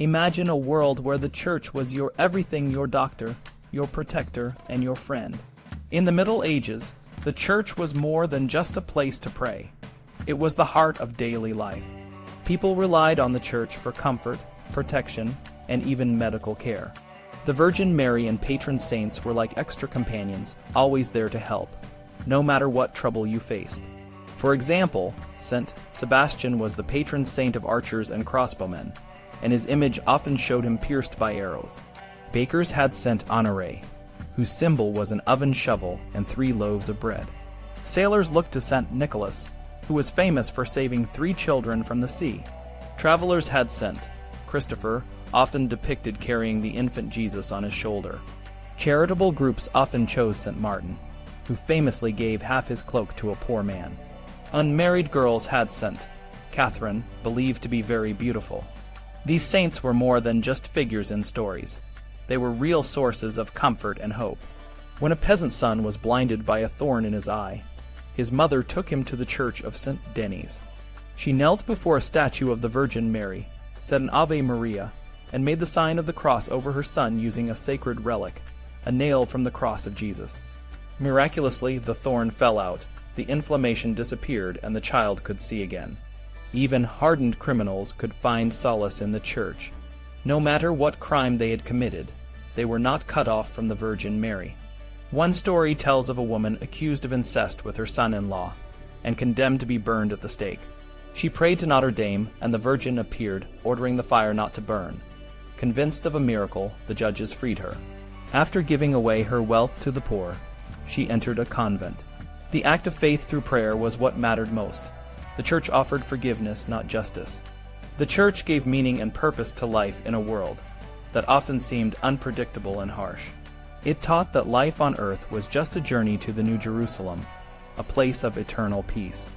Imagine a world where the church was your everything, your doctor, your protector, and your friend. In the Middle Ages, the church was more than just a place to pray. It was the heart of daily life. People relied on the church for comfort, protection, and even medical care. The Virgin Mary and patron saints were like extra companions, always there to help, no matter what trouble you faced. For example, Saint Sebastian was the patron saint of archers and crossbowmen, and his image often showed him pierced by arrows. Bakers had Saint Honoré, whose symbol was an oven shovel and 3 loaves of bread. Sailors looked to Saint Nicholas, who was famous for saving 3 children from the sea. Travelers had Saint Christopher, often depicted carrying the infant Jesus on his shoulder. Charitable groups often chose Saint Martin, who famously gave half his cloak to a poor man. Unmarried girls had Saint Catherine, believed to be very beautiful. These saints were more than just figures in stories. They were real sources of comfort and hope. When a peasant's son was blinded by a thorn in his eye, his mother took him to the church of Saint Denis. She knelt before a statue of the Virgin Mary, said an Ave Maria, and made the sign of the cross over her son using a sacred relic, a nail from the cross of Jesus. Miraculously, the thorn fell out, the inflammation disappeared, and the child could see again. Even hardened criminals could find solace in the church. No matter what crime they had committed, they were not cut off from the Virgin Mary. One story tells of a woman accused of incest with her son-in-law and condemned to be burned at the stake. She prayed to Notre Dame, and the Virgin appeared, ordering the fire not to burn. Convinced of a miracle, the judges freed her. After giving away her wealth to the poor, she entered a convent. The act of faith through prayer was what mattered most. The church offered forgiveness, not justice. The church gave meaning and purpose to life in a world that often seemed unpredictable and harsh. It taught that life on earth was just a journey to the New Jerusalem, a place of eternal peace.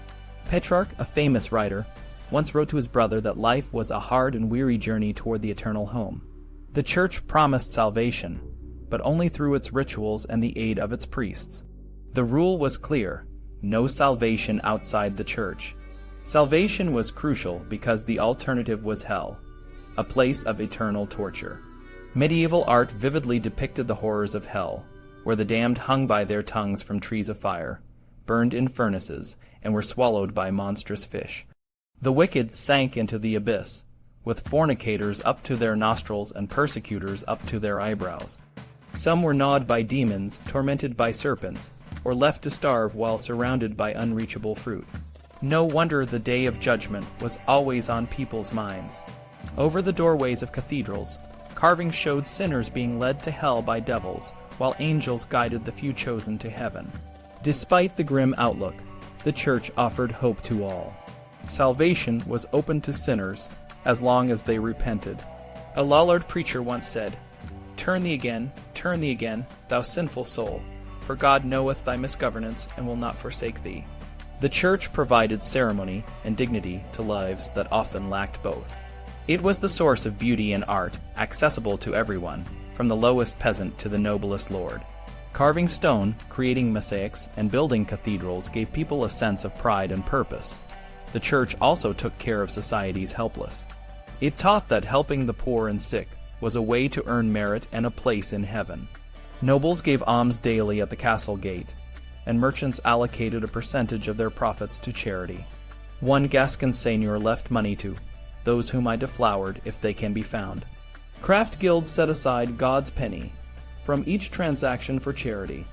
Petrarch, a famous writer, once wrote to his brother that life was a hard and weary journey toward the eternal home. The church promised salvation, but only through its rituals and the aid of its priests. The rule was clear: no salvation outside the church. Salvation was crucial because the alternative was hell, a place of eternal torture. Medieval art vividly depicted the horrors of hell, where the damned hung by their tongues from trees of fire, burned in furnaces, and were swallowed by monstrous fish. The wicked sank into the abyss, with fornicators up to their nostrils and persecutors up to their eyebrows. Some were gnawed by demons, tormented by serpents, or left to starve while surrounded by unreachable fruit. No wonder the day of judgment was always on people's minds. Over the doorways of cathedrals, carvings showed sinners being led to hell by devils, while angels guided the few chosen to heaven. Despite the grim outlook, the church offered hope to all. Salvation was open to sinners as long as they repented. A Lollard preacher once said, turn thee again, thou sinful soul, for God knoweth thy misgovernance and will not forsake thee." The church provided ceremony and dignity to lives that often lacked both. It was the source of beauty and art, accessible to everyone, from the lowest peasant to the noblest lord. Carving stone, creating mosaics, and building cathedrals gave people a sense of pride and purpose. The church also took care of society's helpless. It taught that helping the poor and sick was a way to earn merit and a place in heaven. Nobles gave alms daily at the castle gate, and merchants allocated a percentage of their profits to charity. One Gascon seigneur left money to those whom I deflowered, if they can be found. Craft guilds set aside God's penny from each transaction for charity.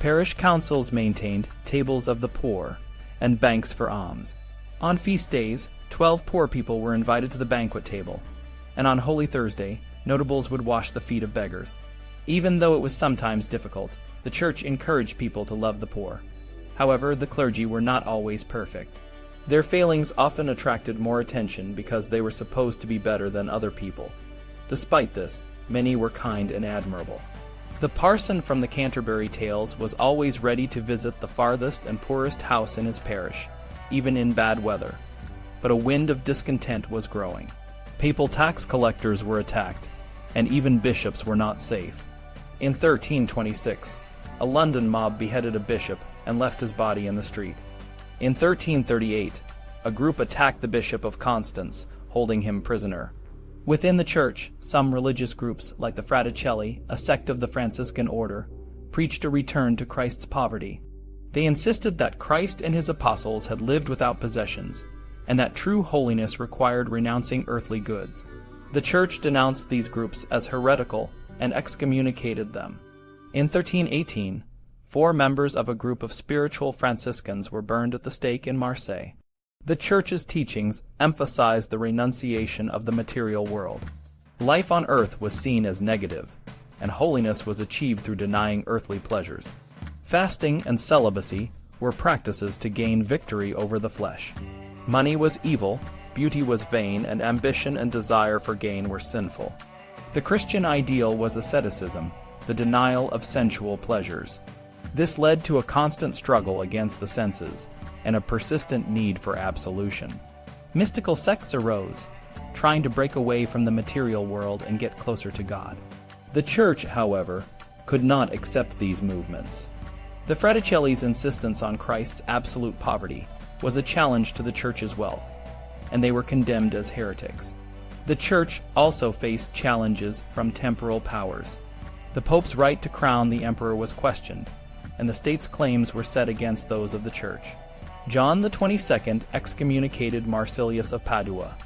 Parish councils maintained tables of the poor and banks for alms. On feast days, 12 poor people were invited to the banquet table, and on Holy Thursday, notables would wash the feet of beggars. Even though it was sometimes difficult, the church encouraged people to love the poor. However, the clergy were not always perfect. Their failings often attracted more attention because they were supposed to be better than other people. Despite this, many were kind and admirable. The parson from the Canterbury Tales was always ready to visit the farthest and poorest house in his parish, even in bad weather. But a wind of discontent was growing. Papal tax collectors were attacked, and even bishops were not safe. In 1326, a London mob beheaded a bishop and left his body in the street. In 1338, a group attacked the Bishop of Constance, holding him prisoner. Within the Church, some religious groups, like the Fraticelli, a sect of the Franciscan order, preached a return to Christ's poverty. They insisted that Christ and his apostles had lived without possessions, and that true holiness required renouncing earthly goods. The Church denounced these groups as heretical and excommunicated them. In 1318, 4 members of a group of spiritual Franciscans were burned at the stake in Marseille. The Church's teachings emphasized the renunciation of the material world. Life on earth was seen as negative, and holiness was achieved through denying earthly pleasures. Fasting and celibacy were practices to gain victory over the flesh. Money was evil, beauty was vain, and ambition and desire for gain were sinful. The Christian ideal was asceticism, the denial of sensual pleasures. This led to a constant struggle against the senses and a persistent need for absolution. Mystical sects arose, trying to break away from the material world and get closer to God. The Church, however, could not accept these movements. The Fraticelli's insistence on Christ's absolute poverty was a challenge to the Church's wealth, and they were condemned as heretics. The Church also faced challenges from temporal powers. The Pope's right to crown the emperor was questioned, and the state's claims were set against those of the Church. John the 22nd excommunicated Marsilius of Padua,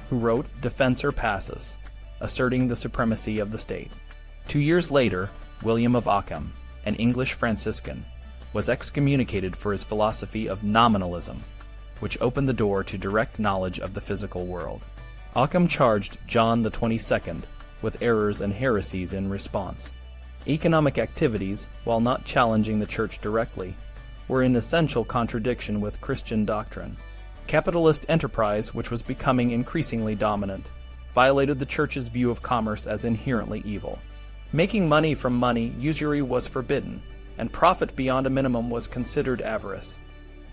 who wrote Defensor Passus, asserting the supremacy of the state. 2 years later, William of Ockham, an English Franciscan, was excommunicated for his philosophy of nominalism, which opened the door to direct knowledge of the physical world. Ockham charged John the 22nd with errors and heresies in response. Economic activities, while not challenging the Church directly, were in essential contradiction with Christian doctrine. Capitalist enterprise, which was becoming increasingly dominant, violated the Church's view of commerce as inherently evil. Making money from money, usury was forbidden, and profit beyond a minimum was considered avarice.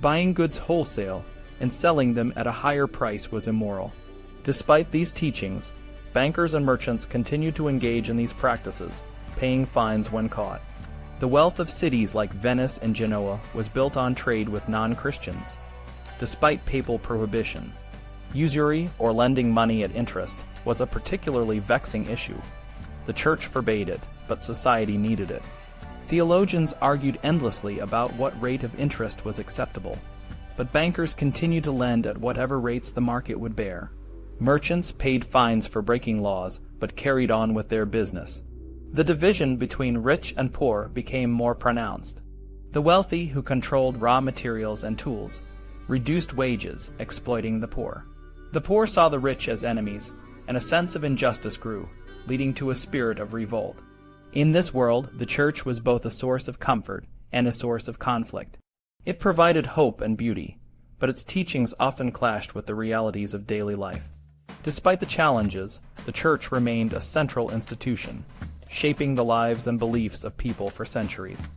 Buying goods wholesale and selling them at a higher price was immoral. Despite these teachings, bankers and merchants continued to engage in these practices, paying fines when caught. The wealth of cities like Venice and Genoa was built on trade with non-Christians. Despite papal prohibitions, usury, or lending money at interest, was a particularly vexing issue. The Church forbade it, but society needed it. Theologians argued endlessly about what rate of interest was acceptable, but bankers continued to lend at whatever rates the market would bear. Merchants paid fines for breaking laws, but carried on with their business. The division between rich and poor became more pronounced. The wealthy, who controlled raw materials and tools, reduced wages, exploiting the poor. The poor saw the rich as enemies, and a sense of injustice grew, leading to a spirit of revolt. In this world, the Church was both a source of comfort and a source of conflict. It provided hope and beauty, but its teachings often clashed with the realities of daily life. Despite the challenges, the Church remained a central institution, shaping the lives and beliefs of people for centuries.